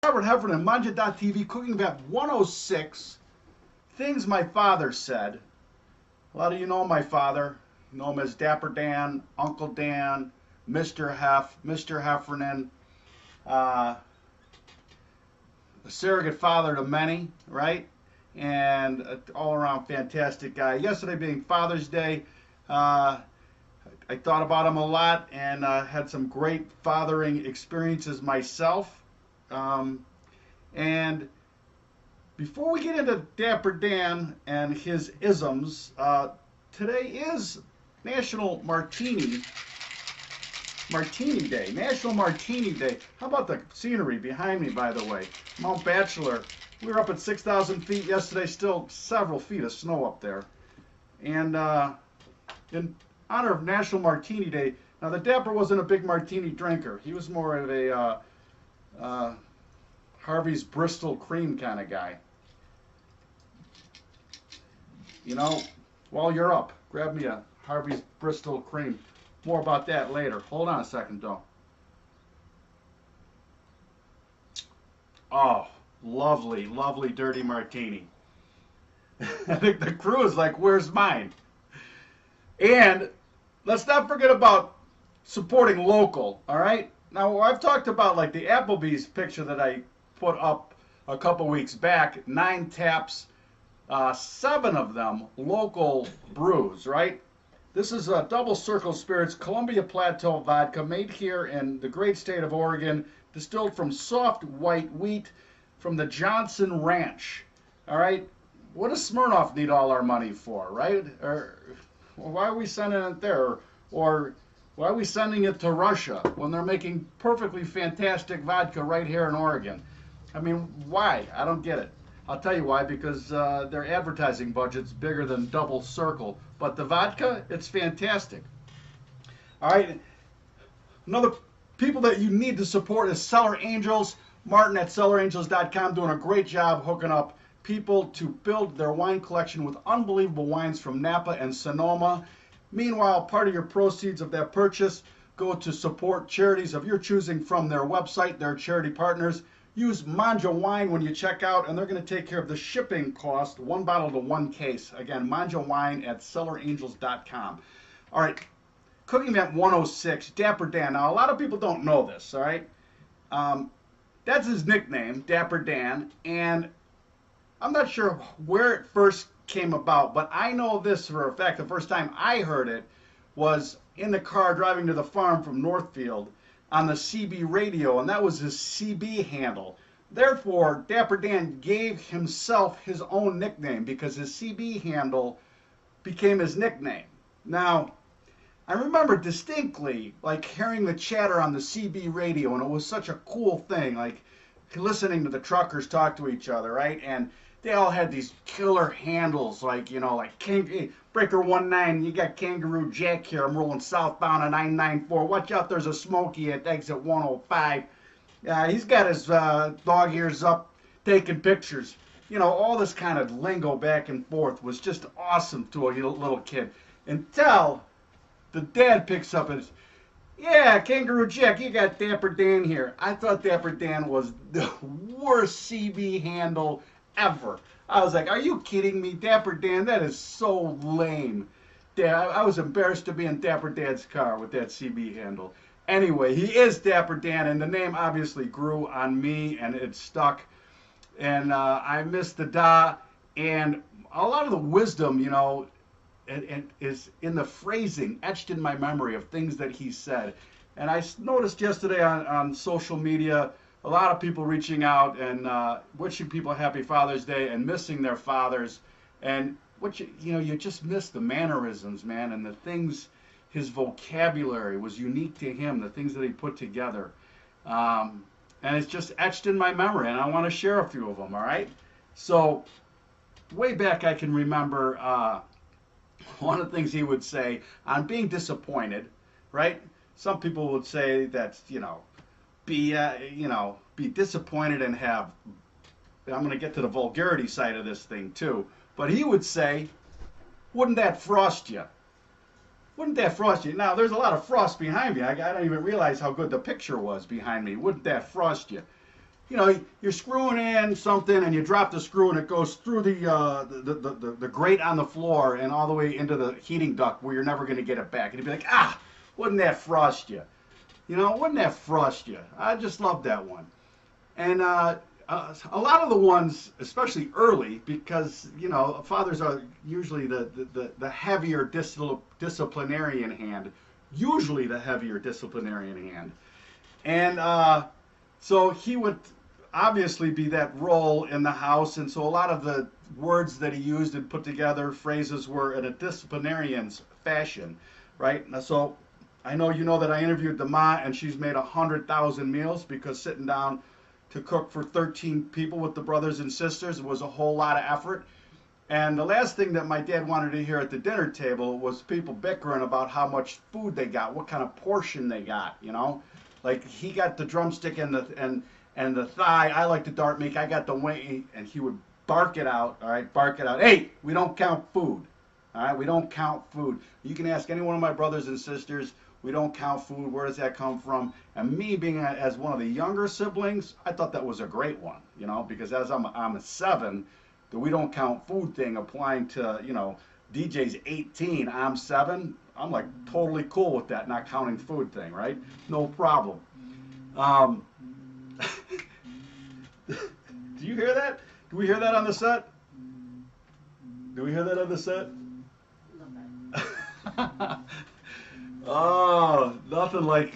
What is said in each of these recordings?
Robert Heffernan, Mangia.tv, Cooking Vamp 106. Things my father said. A lot of you know my father. You know him as Dapper Dan, Uncle Dan, Mr. Heffernan. A surrogate father to many, right? And an all-around fantastic guy. Yesterday being Father's Day, I thought about him a lot and had some great fathering experiences myself. And before we get into Dapper Dan and his isms, today is National Martini Day. National Martini Day. How about the scenery behind me, by the way? Mount Bachelor. We were up at 6,000 feet yesterday, still several feet of snow up there. And in honor of National Martini Day, now the Dapper wasn't a big martini drinker. He was more of a Harvey's Bristol cream kind of guy. You know, while you're up, grab me a Harvey's Bristol cream. More about that later. Hold on a second, though. Oh, lovely, lovely dirty martini. I think the crew is like, where's mine? And let's not forget about supporting local, all right? Now, I've talked about like the Applebee's picture that I put up a couple weeks back, 9 taps, 7 of them local brews, right? This is a Double Circle Spirits Columbia Plateau vodka made here in the great state of Oregon, distilled from soft white wheat from the Johnson Ranch. All right, what does Smirnoff need all our money for, right? Or why are we sending it there? Or why are we sending it to Russia when they're making perfectly fantastic vodka right here in Oregon? I mean, why? I don't get it. I'll tell you why, because their advertising budget's bigger than Double Circle. But the vodka, it's fantastic. All right, another people that you need to support is Cellar Angels. Martin at cellarangels.com doing a great job hooking up people to build their wine collection with unbelievable wines from Napa and Sonoma. Meanwhile, part of your proceeds of that purchase go to support charities of your choosing from their website, their charity partners. Use Mangia Wine when you check out, and they're going to take care of the shipping cost, 1 bottle to 1 case. Again, Mangia Wine at cellarangels.com. All right, Cooking Vamp 106, Dapper Dan. Now, a lot of people don't know this, all right? That's his nickname, Dapper Dan, and I'm not sure where it first came about, but I know this for a fact. The first time I heard it was in the car driving to the farm from Northfield on the CB radio, and that was his CB handle. Therefore, Dapper Dan gave himself his own nickname because his CB handle became his nickname. Now, I remember distinctly like hearing the chatter on the CB radio, and it was such a cool thing, like listening to the truckers talk to each other, right? And they all had these killer handles, like, you know, like Breaker 19, you got Kangaroo Jack here. I'm rolling southbound on 994. Watch out, there's a Smoky at exit 105. He's got his dog ears up, taking pictures. You know, all this kind of lingo back and forth was just awesome to a little kid. Until the dad picks up and, yeah, Kangaroo Jack, you got Dapper Dan here. I thought Dapper Dan was the worst CB handle ever. I was like, are you kidding me? Dapper Dan, that is so lame. I was embarrassed to be in Dapper Dan's car with that CB handle. Anyway, he is Dapper Dan, and the name obviously grew on me, and it stuck. And I miss the da, and a lot of the wisdom, you know, and is in the phrasing etched in my memory of things that he said. And I noticed yesterday on social media, a lot of people reaching out and wishing people happy Father's Day and missing their fathers. And what you just miss the mannerisms, man, and the things, his vocabulary was unique to him, the things that he put together. And it's just etched in my memory, and I want to share a few of them, all right? So way back I can remember one of the things he would say on being disappointed, right? Some people would say that, be disappointed and have, I'm going to get to the vulgarity side of this thing too, but he would say, wouldn't that frost you? Wouldn't that frost you? Now, there's a lot of frost behind me. I don't even realize how good the picture was behind me. Wouldn't that frost you? you know, you're screwing in something and you drop the screw and it goes through the grate on the floor and all the way into the heating duct where you're never going to get it back. And you'd be like, ah, wouldn't that frost you? You know, wouldn't that frost you? I just love that one. And a lot of the ones, especially early, because, you know, fathers are usually the heavier disciplinarian hand, usually the heavier disciplinarian hand. And so he would obviously be that role in the house, and so a lot of the words that he used and put together, phrases, were in a disciplinarian's fashion, right? So I know you know that I interviewed the ma, and she's made 100,000 meals, because sitting down to cook for 13 people with the brothers and sisters was a whole lot of effort. And the last thing that my dad wanted to hear at the dinner table was people bickering about how much food they got, what kind of portion they got, you know? Like, he got the drumstick and the thigh. I like the dark meat. I got the wing. And he would bark it out, all right? Bark it out. Hey, we don't count food, all right? We don't count food. You can ask any one of my brothers and sisters, we don't count food. Where does that come from? And me being as one of the younger siblings, I thought that was a great one, you know, because as I'm a 7, the we don't count food thing applying to, you know, DJ's 18, I'm 7. I'm like totally cool with that not counting food thing, right? No problem. Do you hear that? Do we hear that on the set? Do we hear that on the set? Oh, nothing like.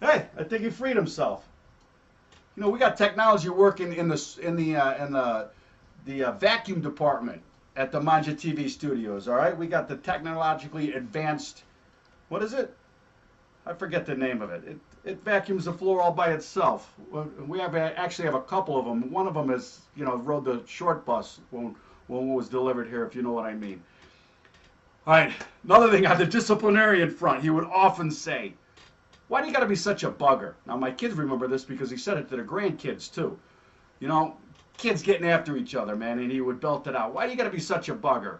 Hey, I think he freed himself. You know, we got technology working in the vacuum department at the Mangia TV studios. All right, we got the technologically advanced. What is it? I forget the name of it. It vacuums the floor all by itself. We actually have a couple of them. One of them is, you know, rode the short bus when it was delivered here, if you know what I mean. All right, another thing on the disciplinarian front, he would often say, why do you got to be such a bugger? Now, my kids remember this because he said it to their grandkids, too. You know, kids getting after each other, man, and he would belt it out. Why do you got to be such a bugger?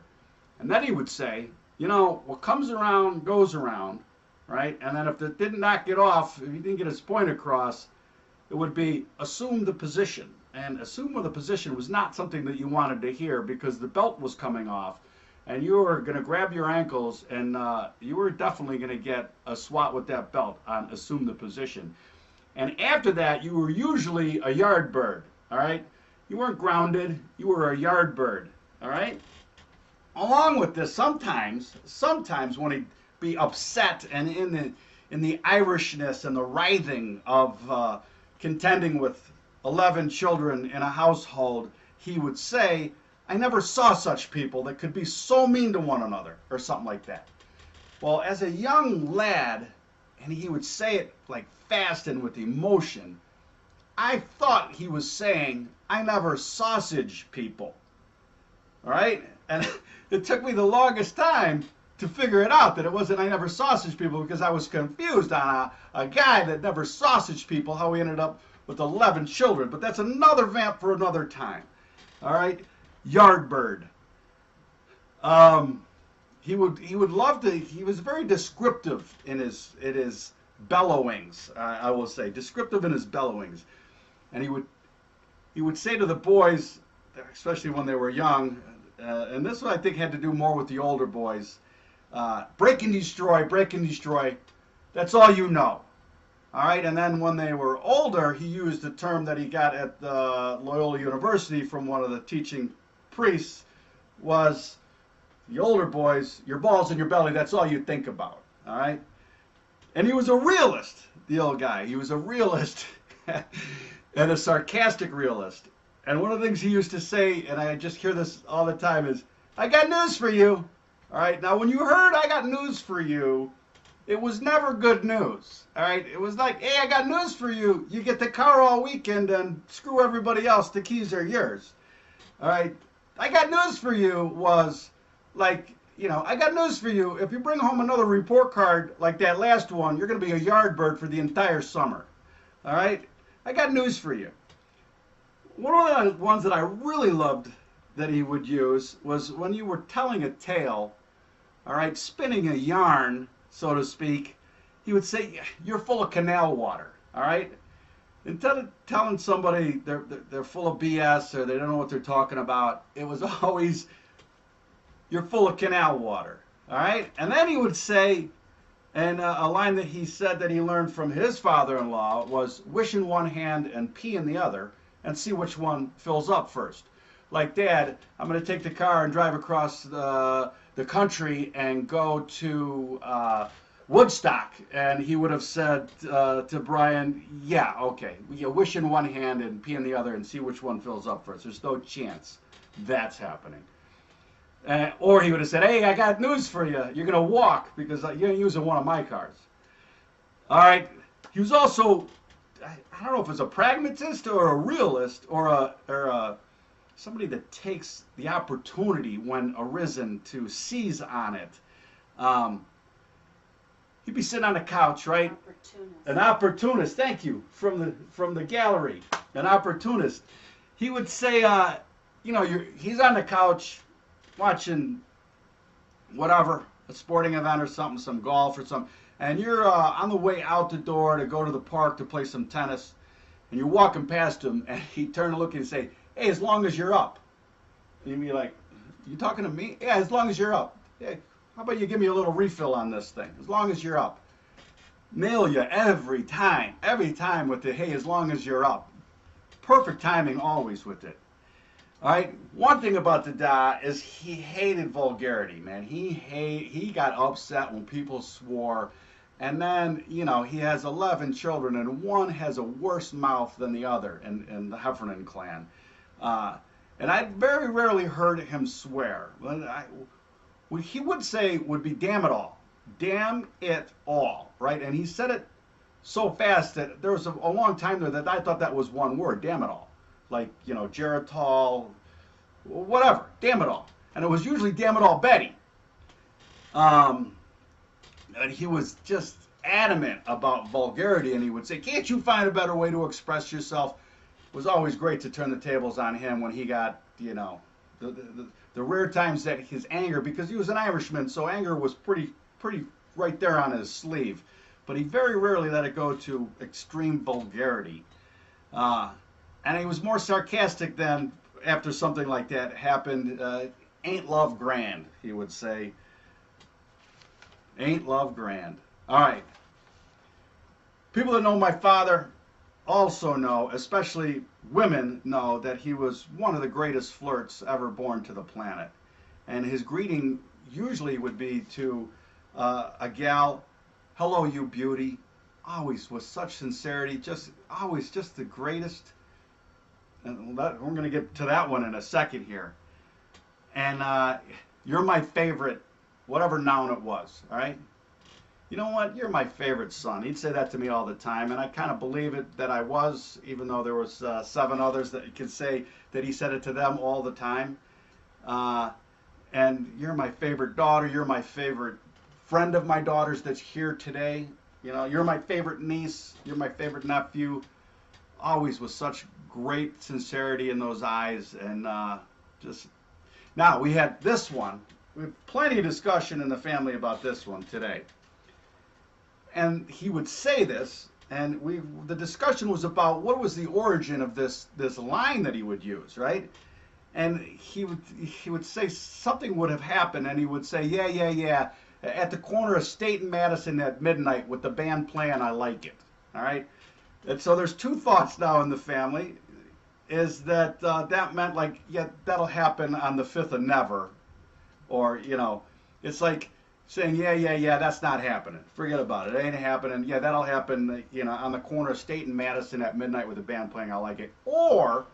And then he would say, you know, what comes around goes around, right? And then if it didn't knock it off, if he didn't get his point across, it would be assume the position. And assume the position was not something that you wanted to hear because the belt was coming off. And you were going to grab your ankles, and you were definitely going to get a swat with that belt on assume the position. And after that, you were usually a yard bird, all right? You weren't grounded. You were a yard bird, all right? Along with this, sometimes when he'd be upset and in the Irishness and the writhing of contending with 11 children in a household, he would say, I never saw such people that could be so mean to one another, or something like that. Well, as a young lad, and he would say it like fast and with emotion, I thought he was saying, I never sausage people. All right? And it took me the longest time to figure it out that it wasn't I never sausage people, because I was confused on a guy that never sausaged people, how he ended up with 11 children. But that's another vamp for another time. All right? Yardbird. He would love to. He was very descriptive in his bellowings. I will say descriptive in his bellowings, and he would say to the boys, especially when they were young, and this I think had to do more with the older boys. Break and destroy, break and destroy. That's all you know. All right, and then when they were older, he used a term that he got at Loyola University from one of the teaching priests, was the older boys, your balls in your belly, that's all you think about, all right? And he was a realist, the old guy. He was a realist and a sarcastic realist. And one of the things he used to say, and I just hear this all the time, is, I got news for you. All right, now when you heard I got news for you, it was never good news. All right, it was like, hey, I got news for you. You get the car all weekend and screw everybody else. The keys are yours. All right, I got news for you was like, you know, I got news for you. If you bring home another report card like that last one, you're going to be a yard bird for the entire summer. All right, I got news for you. One of the ones that I really loved that he would use was when you were telling a tale, all right, spinning a yarn, so to speak, he would say, you're full of canal water, all right? instead of telling somebody they're full of BS or they don't know what they're talking about, it was always, you're full of canal water. All right? And then he would say, and a line that he said that he learned from his father-in-law was, wish in one hand and pee in the other, and see which one fills up first. Like, Dad, I'm going to take the car and drive across the country and go to Woodstock. And he would have said to Brian, yeah, okay, you wish in one hand and pee in the other and see which one fills up first. There's no chance that's happening. Or he would have said, hey, I got news for you. You're going to walk because you're using one of my cars. All right. He was also, I don't know if it's a pragmatist or a realist or somebody that takes the opportunity when arisen to seize on it. He'd be sitting on the couch, right? Opportunist. An opportunist. Thank you, from the gallery. An opportunist. He would say, he's on the couch watching whatever, a sporting event or something, some golf or something, and you're on the way out the door to go to the park to play some tennis, and you're walking past him, and he'd turn and look and say, hey, as long as you're up. And you'd be like, you talking to me? Yeah, as long as you're up. Hey, how about you give me a little refill on this thing? As long as you're up. Nail you every time with the, hey, as long as you're up. Perfect timing always with it. All right. One thing about the Da is he hated vulgarity, man. He got upset when people swore, and then he has 11 children, and one has a worse mouth than the other in the Heffernan clan, and I very rarely heard him swear. What he would say would be "damn it all," "damn it all," right? And he said it so fast that there was a long time there that I thought that was one word, "damn it all." Like, Geritol, whatever, damn it all. And it was usually damn it all Betty. And he was just adamant about vulgarity, and he would say, can't you find a better way to express yourself? It was always great to turn the tables on him when he got, the rare times that his anger, because he was an Irishman, so anger was pretty right there on his sleeve. But he very rarely let it go to extreme vulgarity. And he was more sarcastic than after something like that happened. Ain't love grand, he would say. Ain't love grand. All right. People that know my father also know, especially women know, that he was one of the greatest flirts ever born to the planet. And his greeting usually would be to a gal, hello, you beauty. Always with such sincerity, always just the greatest. And we're going to get to that one in a second here. And you're my favorite, whatever noun it was, all right? You know what? You're my favorite son. He'd say that to me all the time, and I kind of believe it that I was, even though there was 7 others that could say that he said it to them all the time. And you're my favorite daughter. You're my favorite friend of my daughter's that's here today. You're my favorite niece. You're my favorite nephew. Always with such great sincerity in those eyes, and now we had this one. We have plenty of discussion in the family about this one today, and he would say this, and the discussion was about what was the origin of this line that he would use, right? And he would say something would have happened, and he would say, yeah, at the corner of State and Madison at midnight with the band playing, I like it. All right. And so there's 2 thoughts now in the family, is that that meant like, yeah, that'll happen on the 5th of never. Or, it's like saying, yeah, that's not happening. Forget about it. It ain't happening. Yeah, that'll happen, on the corner of State and Madison at midnight with the band playing, I like it. Or,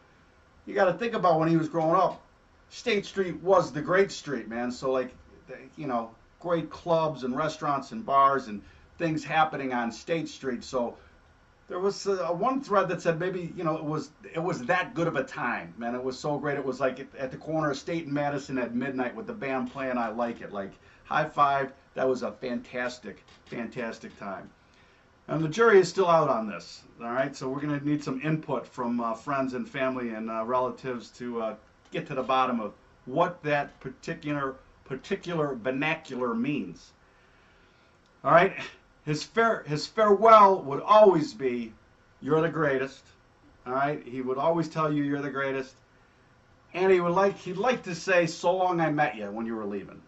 you got to think about when he was growing up, State Street was the great street, man. So, like, great clubs and restaurants and bars and things happening on State Street. So, there was one thread that said maybe it was that good of a time, man. It was so great. It was like at the corner of State and Madison at midnight with the band playing, I like it. Like, high five. That was a fantastic time. And the jury is still out on this. All right, so we're going to need some input from friends and family and relatives to get to the bottom of what that particular vernacular means. All right. His farewell would always be, you're the greatest. All right? He would always tell you you're the greatest. And he'd like to say, so long I met you, when you were leaving.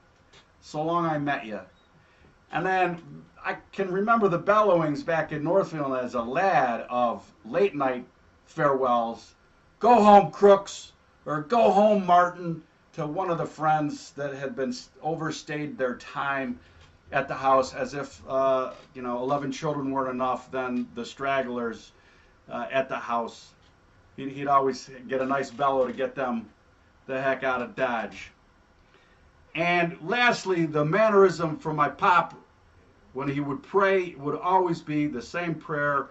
So long I met you. And then I can remember the bellowings back in Northfield as a lad of late night farewells. Go home, Crooks, or go home, Martin, to one of the friends that had been overstayed their time at the house, as if 11 children weren't enough. Then the stragglers at the house, he'd always get a nice bellow to get them the heck out of Dodge. And lastly, the mannerism from my pop when he would pray would always be the same prayer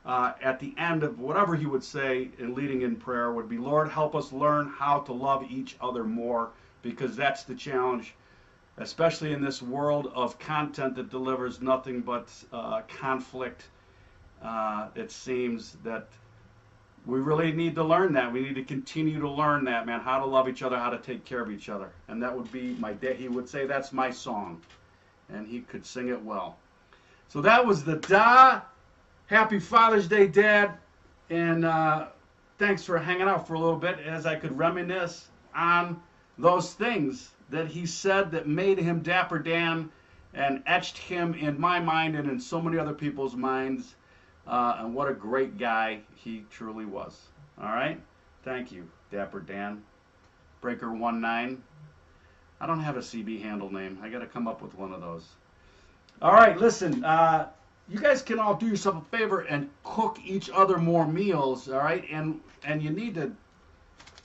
at the end of whatever he would say in leading in prayer would be, Lord, help us learn how to love each other more, because that's the challenge, especially in this world of content that delivers nothing but conflict. It seems that we really need to learn that. We need to continue to learn that, man, how to love each other, how to take care of each other. And that would be my day. He would say, that's my song. And he could sing it well. So that was the Da. Happy Father's Day, Dad. And thanks for hanging out for a little bit as I could reminisce on those things that he said that made him Dapper Dan and etched him in my mind and in so many other people's minds. And what a great guy he truly was. All right? Thank you, Dapper Dan. Breaker19. I don't have a CB handle name. I got to come up with one of those. All right, listen. You guys can all do yourself a favor and cook each other more meals, all right? And you need to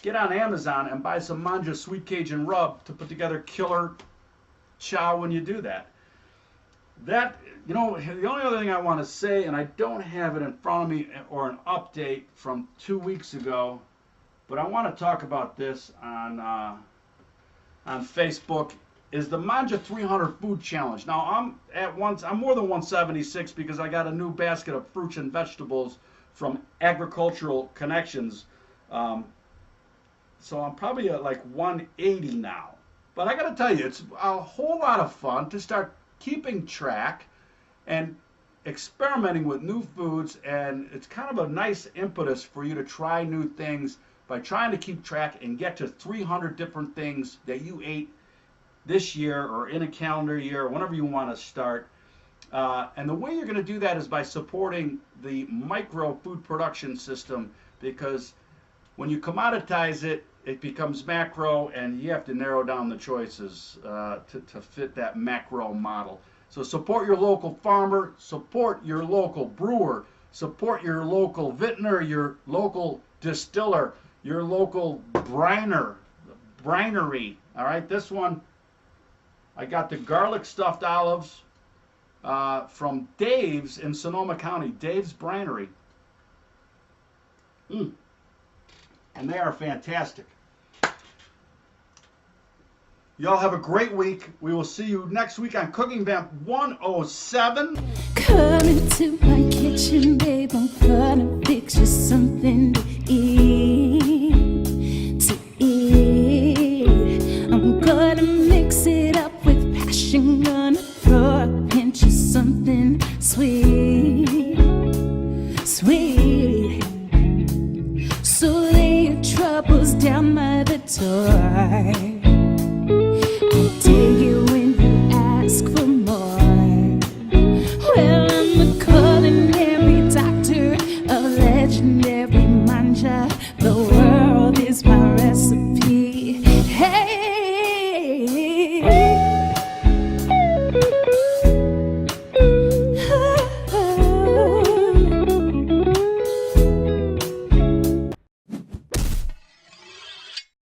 get on Amazon and buy some Mangia Sweet Cajun Rub to put together killer chow when you do that. The only other thing I want to say, and I don't have it in front of me or an update from 2 weeks ago, but I want to talk about this on Facebook, is the Mangia 300 Food Challenge. Now, I'm more than 176 because I got a new basket of fruits and vegetables from Agricultural Connections. So I'm probably at like 180 now. But I got to tell you, it's a whole lot of fun to start keeping track and experimenting with new foods, and it's kind of a nice impetus for you to try new things by trying to keep track and get to 300 different things that you ate this year or in a calendar year, or whenever you want to start. And the way you're going to do that is by supporting the micro food production system, because when you commoditize it, it becomes macro, and you have to narrow down the choices to fit that macro model. So support your local farmer, support your local brewer, support your local vintner, your local distiller, your local brinery. All right, this one, I got the garlic stuffed olives from Dave's in Sonoma County, Dave's Brinery. And they are fantastic. Y'all have a great week. We will see you next week on Cooking Vamp 107. Come into my kitchen, babe. I'm gonna fix you something to eat. I'm gonna mix it up with passion. Gonna throw a pinch of something sweet. So lay your troubles down by the door.